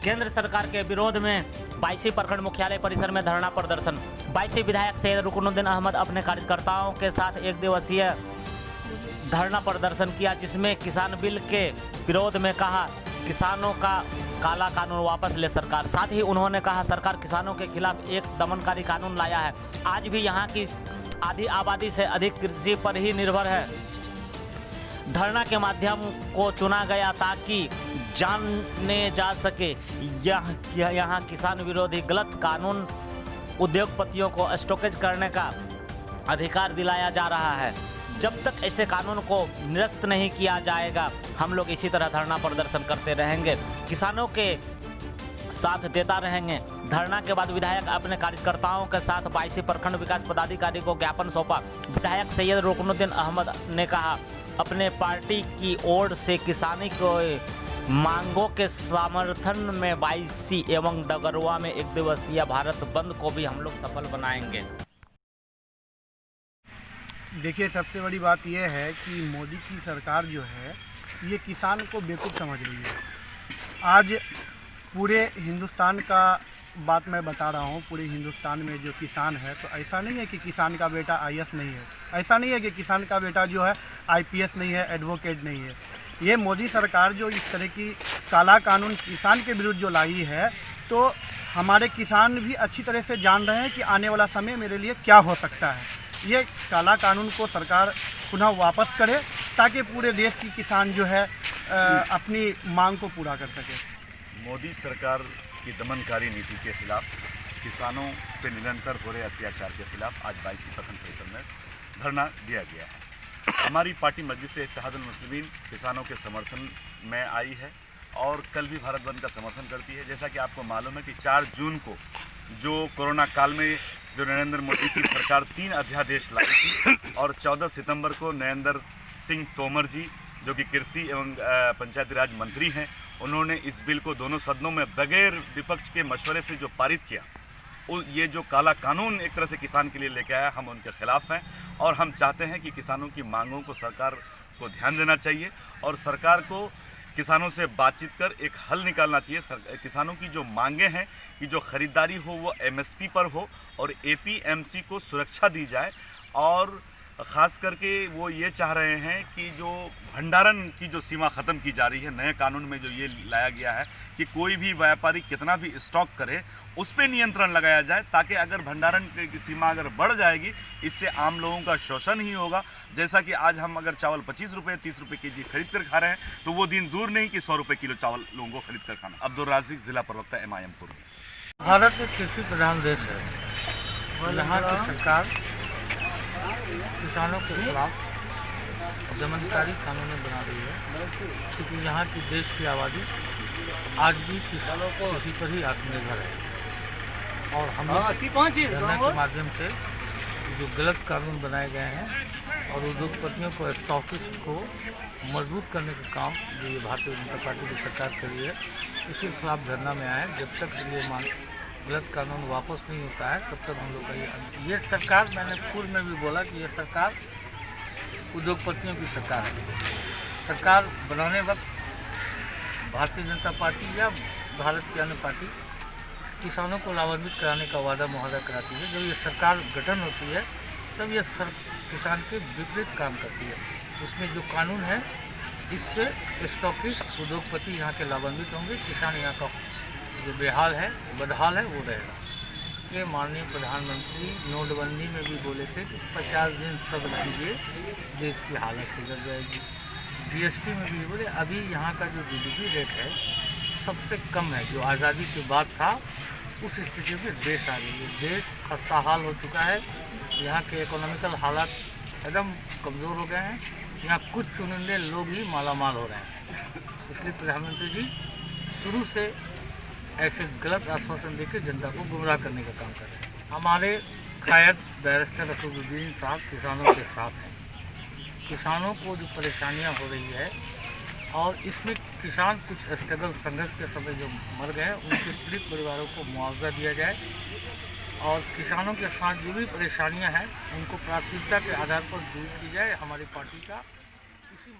केंद्र सरकार के विरोध में 22 प्रखंड मुख्यालय परिसर में धरना प्रदर्शन। 22 विधायक सैयद रुकनुद्दीन अहमद अपने कार्यकर्ताओं के साथ एक दिवसीय धरना प्रदर्शन किया, जिसमें किसान बिल के विरोध में कहा किसानों का काला कानून वापस ले सरकार। साथ ही उन्होंने कहा सरकार किसानों के खिलाफ एक दमनकारी कानून लाया है। आज भी यहाँ की आधी आबादी से अधिक कृषि पर ही निर्भर है। धरना के माध्यम को चुना गया ताकि जाने जा सके यहाँ किसान विरोधी गलत कानून उद्योगपतियों को स्टॉकेज करने का अधिकार दिलाया जा रहा है। जब तक ऐसे कानून को निरस्त नहीं किया जाएगा, हम लोग इसी तरह धरना प्रदर्शन करते रहेंगे, किसानों के साथ देता रहेंगे। धरना के बाद विधायक अपने कार्यकर्ताओं के साथ 22 प्रखंड विकास पदाधिकारी को ज्ञापन सौंपा। विधायक सैयद रुकनुद्दीन अहमद ने कहा अपने पार्टी की ओर से किसानी को मांगों के समर्थन में 22 एवं डगरवा में एक दिवसीय भारत बंद को भी हम लोग सफल बनाएंगे। देखिए, सबसे बड़ी बात यह है कि मोदी की सरकार जो है ये किसान को बेवकूफ़ समझ रही है। आज पूरे हिंदुस्तान का बात मैं बता रहा हूँ, पूरे हिंदुस्तान में जो किसान है, तो ऐसा नहीं है कि किसान का बेटा आईएएस नहीं है, ऐसा नहीं है कि किसान का बेटा जो है आईपीएस नहीं है, एडवोकेट नहीं है। ये मोदी सरकार जो इस तरह की काला कानून किसान के विरुद्ध जो लाई है, तो हमारे किसान भी अच्छी तरह से जान रहे हैं कि आने वाला समय मेरे लिए क्या हो सकता है। ये काला कानून को सरकार पुनः वापस करे ताकि पूरे देश की किसान जो है अपनी मांग को पूरा कर सके। मोदी सरकार की दमनकारी नीति के खिलाफ, किसानों पे निरंतर हो रहे अत्याचार के खिलाफ आज 22 प्रखंड परिसर में धरना दिया गया है। हमारी पार्टी मजलिस-ए-इत्तेहादुल मुस्लिमीन किसानों के समर्थन में आई है और कल भी भारत बंद का समर्थन करती है। जैसा कि आपको मालूम है कि 4 जून को जो कोरोना काल में जो नरेंद्र मोदी की सरकार 3 अध्यादेश लाई थी और 14 सितंबर को नरेंद्र सिंह तोमर जी जो कि कृषि एवं पंचायती राज मंत्री हैं, उन्होंने इस बिल को दोनों सदनों में बगैर विपक्ष के मशवरे से जो पारित किया, ये जो काला कानून एक तरह से किसान के लिए लेके आया, हम उनके खिलाफ हैं और हम चाहते हैं कि किसानों की मांगों को सरकार को ध्यान देना चाहिए और सरकार को किसानों से बातचीत कर एक हल निकालना चाहिए। किसानों की जो मांगे हैं कि जो ख़रीदारी हो वो एमएसपी पर हो और एपीएमसी को सुरक्षा दी जाए और ख़ास करके वो ये चाह रहे हैं कि जो भंडारण की जो सीमा ख़त्म की जा रही है, नए कानून में जो ये लाया गया है कि कोई भी व्यापारी कितना भी स्टॉक करे उस पर नियंत्रण लगाया जाए, ताकि अगर भंडारण की सीमा अगर बढ़ जाएगी इससे आम लोगों का शोषण ही होगा। जैसा कि आज हम अगर चावल 25 रुपये 30 रुपये केजी खरीद कर खा रहे हैं, तो वो दिन दूर नहीं कि 100 रुपये किलो चावल लोगों को खरीद कर खाना। अब्दुल राज़िक, जिला प्रवक्ता MIM पूर्वी। भारत एक कृषि प्रधान देश है। यहाँ की सरकार किसानों के खिलाफ दमनकारी कानून बना रही है, क्योंकि यहाँ की देश की आबादी आज भी किसानों को इसी पर ही आत्मनिर्भर है और हम धरना के माध्यम से जो गलत कानून बनाए गए हैं और उद्योगपतियों को स्टॉकिस्ट को मजबूत करने का काम जो ये भारतीय जनता पार्टी की सरकार कर रही है, इसके खिलाफ धरना में आए। जब तक ये गलत कानून वापस नहीं होता है तब तक हम लोग का ये सरकार, मैंने पूर्व में भी बोला कि ये सरकार उद्योगपतियों की सरकार है। सरकार बनाने वक्त भारतीय जनता पार्टी या भारत की अन्य पार्टी किसानों को लाभान्वित कराने का वादा मुआहदा कराती है। जब ये सरकार गठन होती है तब ये किसान के विपरीत काम करती है। इसमें जो कानून है इससे स्टॉकिस्ट उद्योगपति यहाँ के लाभान्वित होंगे, किसान यहाँ का जो बेहाल है, बदहाल है, वो रहेगा। ये माननीय प्रधानमंत्री नोटबंदी में भी बोले थे कि 50 दिन सब्र कीजिए, देश की हालत सुधर जाएगी। जीएसटी में भी बोले अभी यहाँ का जो जीडीपी रेट है सबसे कम है, जो आज़ादी के बाद था उस स्थिति में देश आ गई है। देश खस्ता हाल हो चुका है, यहाँ के इकोनॉमिकल हालात एकदम कमज़ोर हो गए हैं, यहाँ कुछ चुनिंदे लोग ही मालामाल हो रहे हैं। इसलिए प्रधानमंत्री जी शुरू से ऐसे गलत आश्वासन देकर जनता को गुमराह करने का काम कर रहे हैं। हमारे कायद बैरिस्टर असदुद्दीन साहब किसानों के साथ हैं। किसानों को जो परेशानियां हो रही है और इसमें किसान कुछ स्ट्रगल संघर्ष के समय जो मर गए उनके पीड़ित परिवारों को मुआवजा दिया जाए और किसानों के साथ जो भी परेशानियां हैं उनको प्राथमिकता के आधार पर दूर की जाए। हमारी पार्टी का इसी